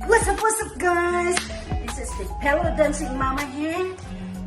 What's up guys? This is the Pillow Dancing Mama here.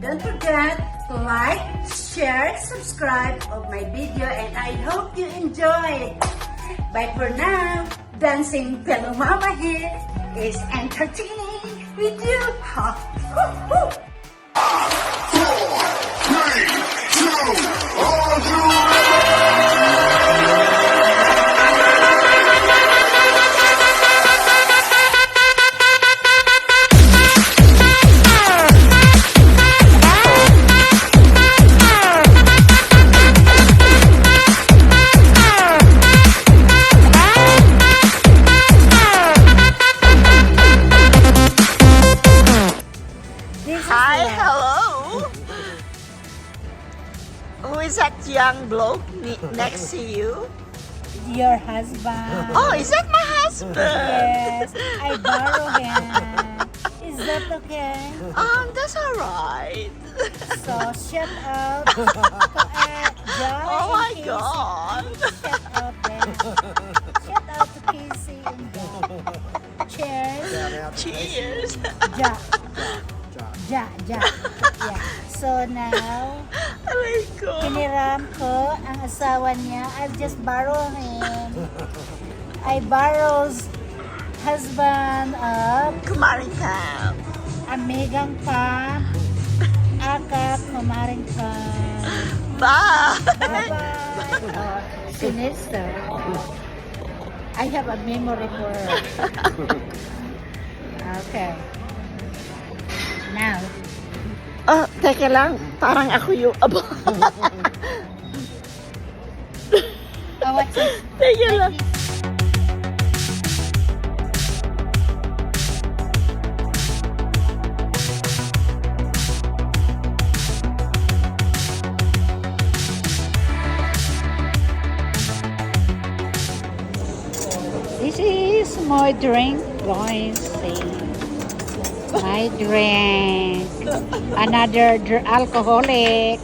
Don't forget to like, share, subscribe of my video and I hope you enjoy. Bye for now. Dancing Pillow Mama here is entertaining with you. Ha! Woo, woo. 3, 2, 1, Hi, hello. Who is that young bloke next to you? Your husband. Oh, is that my husband? Yes, I borrow him. Is that okay? That's alright. So, shout out to John Oh and my Casey. God. Shout out there. Shout out to Casey and John. Cheers. Cheers. Ja. Ja. Yeah. So now, Oh my God. hiniram ko ang asawa niya. I just borrow him. I borrows husband of Kumaring camp. Amigang pa, aka Kumaring pa. Bye. Bye-bye. Sinista. I have a memory for her. Okay. Now, Oh, teka lang. Parang ako yung aba. what's this? Teka lang. This is my drink, guys. See? My drink. Another alcoholic.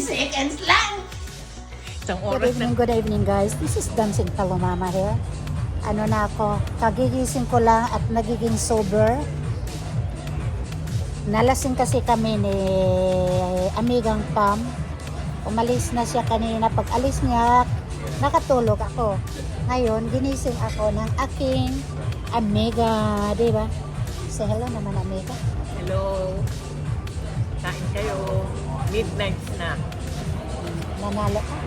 Seconds lang. Good evening guys. This is Dancing Hello Mama here. Ano na ako, kagigising ko lang at nagiging sober. Nalasing kasi kami ni Amigang Pam. Umalis na siya kanina. Pag alis niya, nakatulog ako. Ngayon, ginising ako ng aking Amiga. Diba? Say hello naman, Amiga. Hello. Kain kayo. Midnight snack. Nanalo ka.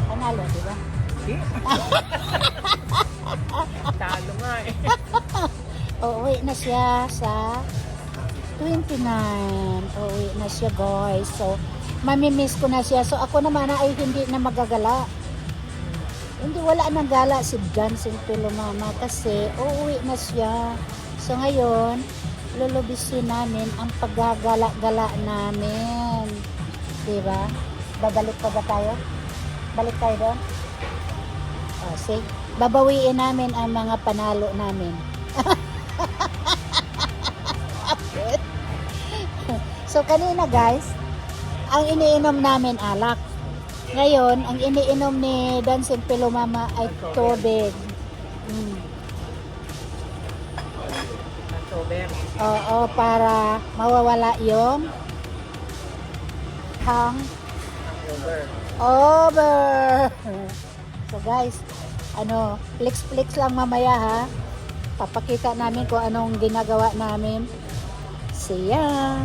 Nanalo, diba? Di? Talo nga eh. Uuwi na siya sa 29. Uuwi na siya guys. So, mamimiss ko na siya. So, ako naman ay hindi na magagala. Hindi wala nang gala si Dancing Pillow Mama kasi uuwi na siya. So, ngayon, lulubisin namin ang paggagala-gala namin. Diba? Babalik pa ba tayo? Balik tayo doon? Oh, see? Babawiin namin ang mga panalo namin. So kanina guys, ang iniinom namin alak. Ngayon, ang iniinom ni Dancing Pillow Mama ay tubig. October. Oo, para mawawala yung hang over. So guys, flex lang mamaya ha. Papakita namin kung anong ginagawa namin. See ya!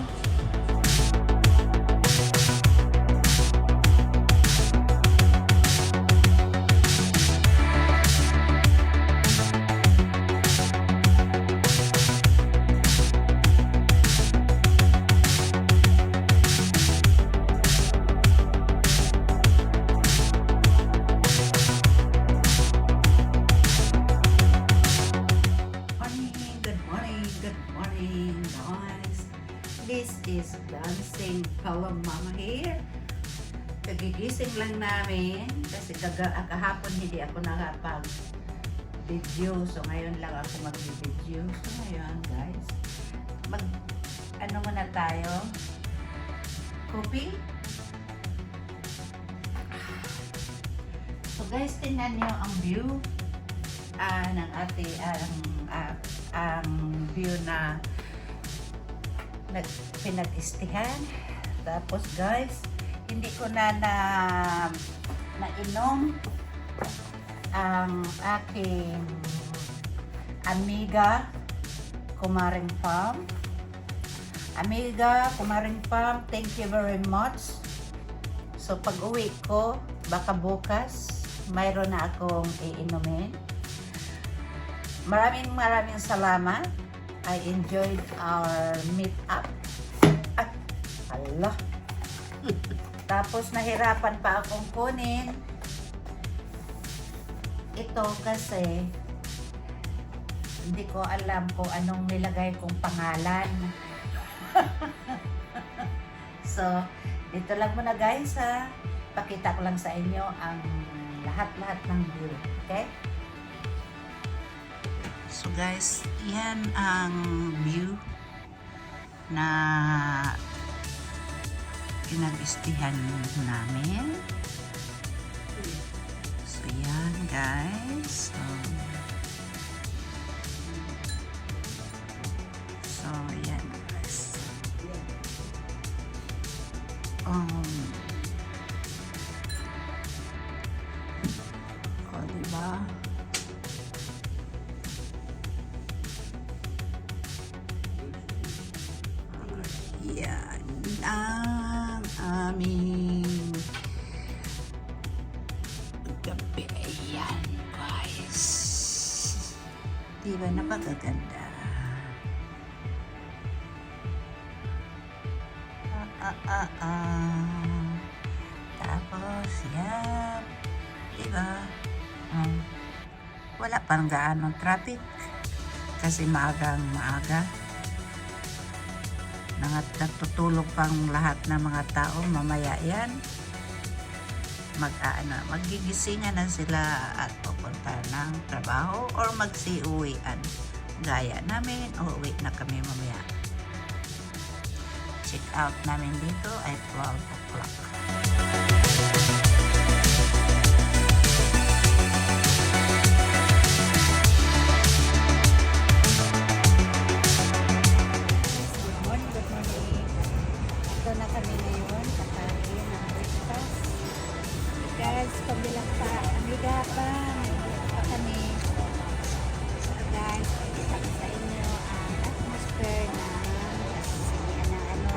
Good morning, guys. This is Dancing Color Mama here. Kagigising lang namin kasi kahapon hindi ako nakapag-video. So ngayon lang ako mag-video. So ngayon, guys, muna tayo? Coffee? So guys, tingnan niyo ang view ng ang view na pinag-istihan. Tapos guys, hindi ko nainom ang aking Amiga Kumaring Farm. Amiga Kumaring Farm, thank you very much. So pag uwi ko, baka bukas mayroon na akong iinumin. Maraming salamat. I enjoyed our meet up. Allah. Tapos nahirapan pa akong kunin ito kasi hindi ko alam kung anong nilagay kong pangalan. So, dito lang muna guys ha. Pakita ko lang sa inyo ang lahat ng view. Okay? So guys, yan ang view na pinag-istihan namin. So yan guys. So yan guys. Diba? Yan ang aming gabi. Ayan guys. Diba napakaganda? Tapos yan. Diba? Wala pang gaano traffic kasi maaga natutulog pang lahat ng mga tao. Mamaya yan magigisingan na sila at pupunta ng trabaho or magsiuwian. Gaya namin, uuwi na kami mamaya. Check out namin dito ay 12 o'clock. Guys, pagbilang pa, Amiga pa kami. Guys, pakita ko sa inyo ang atmosphere na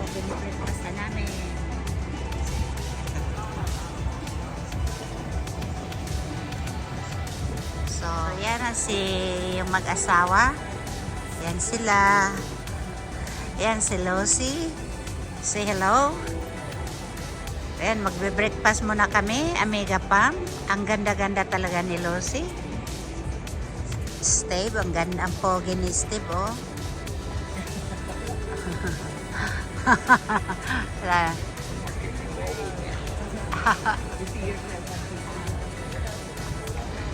binibreakfast namin. So, yan na yung mag-asawa. Yan sila. Yan si Lucy. Say hello. Ayan, magbe-breakfast muna kami, Amiga Pam. Ang ganda-ganda talaga ni Lucy. Steve, ang ganda, ang pogi ni Steve, oh.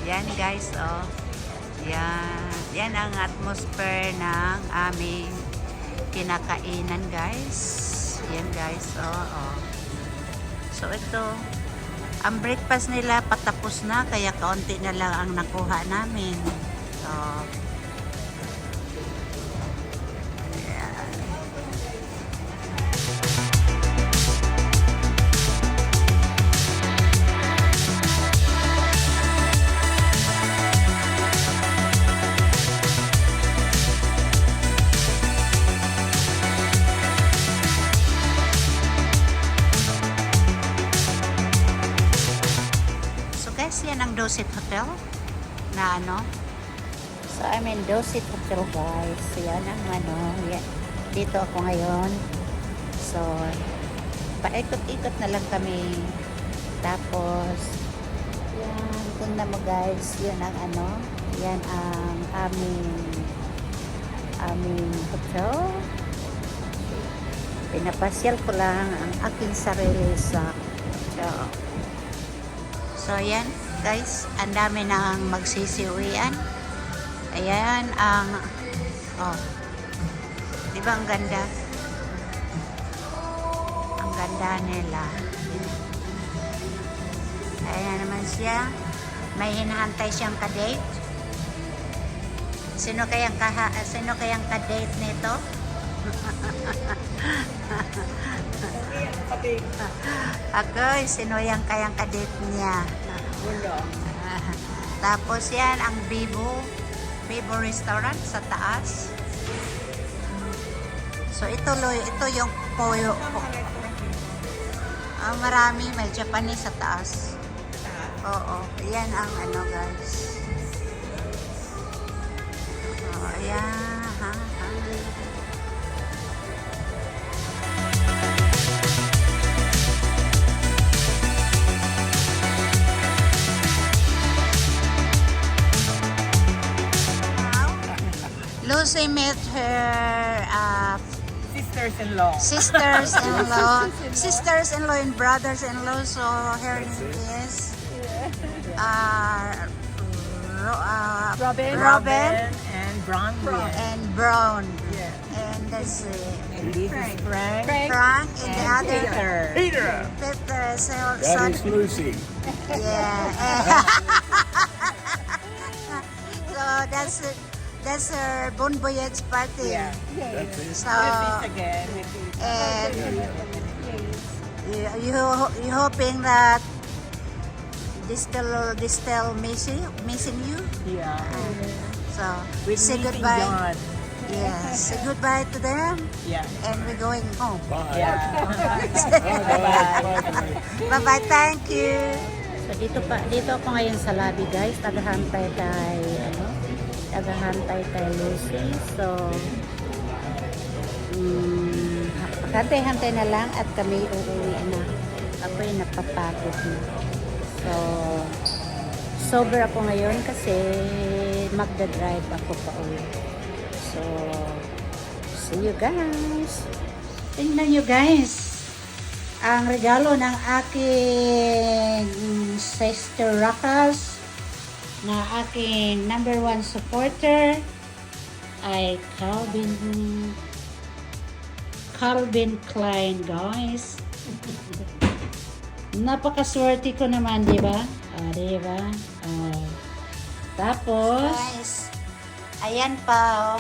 Yan guys, oh. Yan ang atmosphere ng aming kinakainan guys. Yan guys, oh. So ito, ang breakfast nila patapos na kaya kaunti na lang ang nakuha namin. So, ayan. Dosit Hotel na ano. So I'm in Dosit Hotel guys. So yan ang ano. Yan. Dito ako ngayon. So paikot-ikot na lang kami. Tapos yan. Tingnan mo guys. Yan ang ano. Yan ang aming hotel. Pinapasyal ko lang ang aking sarili sa hotel. So yan guys, ang dami nang magsisiuwian. Ayan ang di ba ang ganda? Ang ganda nila. Ayan naman siya. May hinahantay siyang ka-date. Sino kayang ka-date nito? Ako, sino yung kayang ka-date niya? Tapos yan ang Vivo restaurant sa taas. So ito yung Poyo. Marami, may Japanese sa taas. Oo, yan ang ano guys. Ayan, Lucy met her sisters-in-law and brothers-in-law. So her name is Robin and Brown. and Brown. Yeah. And that's And this is Frank. Frank and the other Peter. Peter. So That is Lucy. yeah. So that's her bon voyage party. Yeah. That's it. So This again. and you hoping that this still missing you. Yeah. So We're say meeting goodbye. John. Yeah, say goodbye to them, Yeah. and we're going home. Bye. Yeah. Bye bye. Thank you. So dito ako ngayon sa lobby guys. Tagahantay kay Lucy. So hantay na lang at kami uuwi na. Ako'y napapagod na. So sober ako ngayon kasi magdadrive ako pa uwi. So see you guys. Tingnan nyo guys. Ang regalo ng aking sister Rakas na aking #1 supporter ay Calvin Klein guys. Napakaswerte ko naman, di ba? Di ba? Tapos guys, ayan pa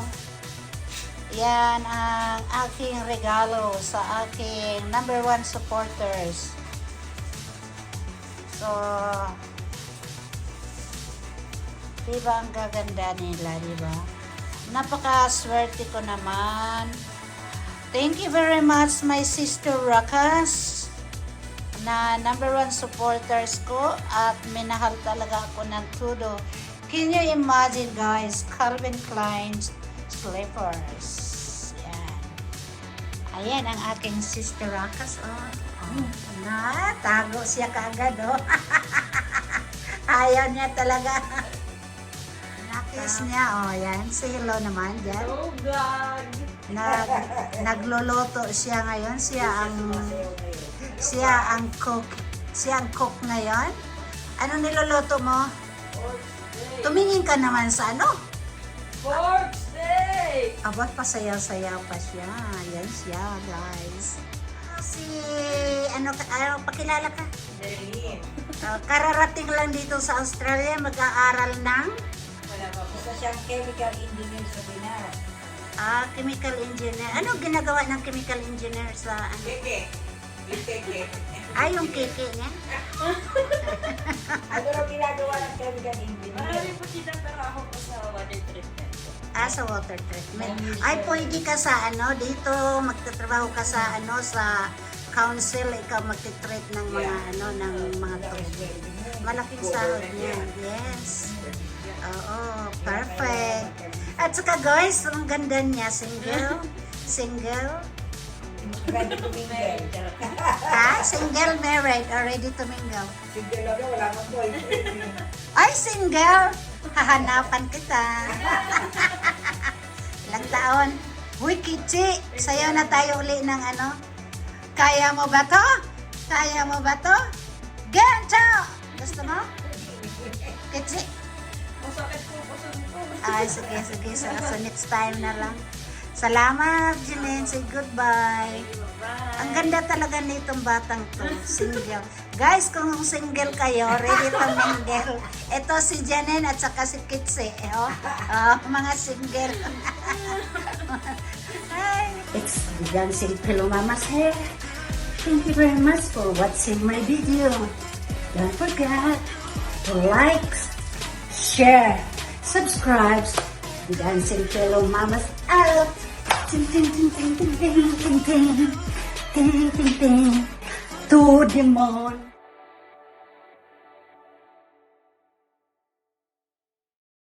yan ang aking regalo sa aking #1 supporters. So diba ang gaganda nila, diba? Napakaswerte ko naman. Thank you very much my sister Rakas na #1 supporters ko at minahal talaga ako ng todo. Can you imagine guys, Calvin Klein slippers. Yan. Ayan ang aking sister Rakas. Tago siya kaagad ayaw niya talaga. Nakis niya. Yan. Say hello naman dyan. Oh God. Nagluluto siya ngayon. Siya ang cook. Siya ang cook ngayon. Anong niluluto mo? Tumingin ka naman sa ano? Pork steak. Abot pa sayaw-sayaw pa siya. Yan siya, guys. Pakilala ka? Berlin. Kararating lang dito sa Australia, mag-aaral ng? Isa siyang chemical engineer sa Pinas. Chemical engineer. Ano ginagawa ng chemical engineer sa ano? Keke. Yung keke niya? Ano ang ginagawa ng chemical engineer? Marami po tinatrabaho ko sa water treatment. Sa water treatment. Ay, pwede ka sa ano, dito, magtatrabaho ka sa ano, sa council, ikaw magtitreat ng mga ano, ng mga tubig. malaking sahod niyan. Yes. Oo, perfect. At saka guys, ang ganda niya, single. Single. Ready to mingle. Single, married, or ready to mingle. Single lang wala kang boyfriend. Ay, single! Hahanapan kita. Ilang taon? Uy, Kichi, sayaw na tayo uli ng ano? Kaya mo ba to? Kaya mo ba to? Gancho! Gusto mo? Kichi? Masakit po po sa nito. Ay, sige. So, next time na lang. Salamat, Jeline. Say goodbye. Ang ganda talaga nitong batang to. Single. Guys, kung single kayo, ready to mingle. Ito si Janine at saka si Kitsi. Mga single. Hi. It's Dancing Pillow Mama's hair. Thank you very much for watching my video. Don't forget to like, share, subscribe. Dancing Pillow Mama's out. Ting ting ting ting ting ting ting ting ting ting ting to the moon.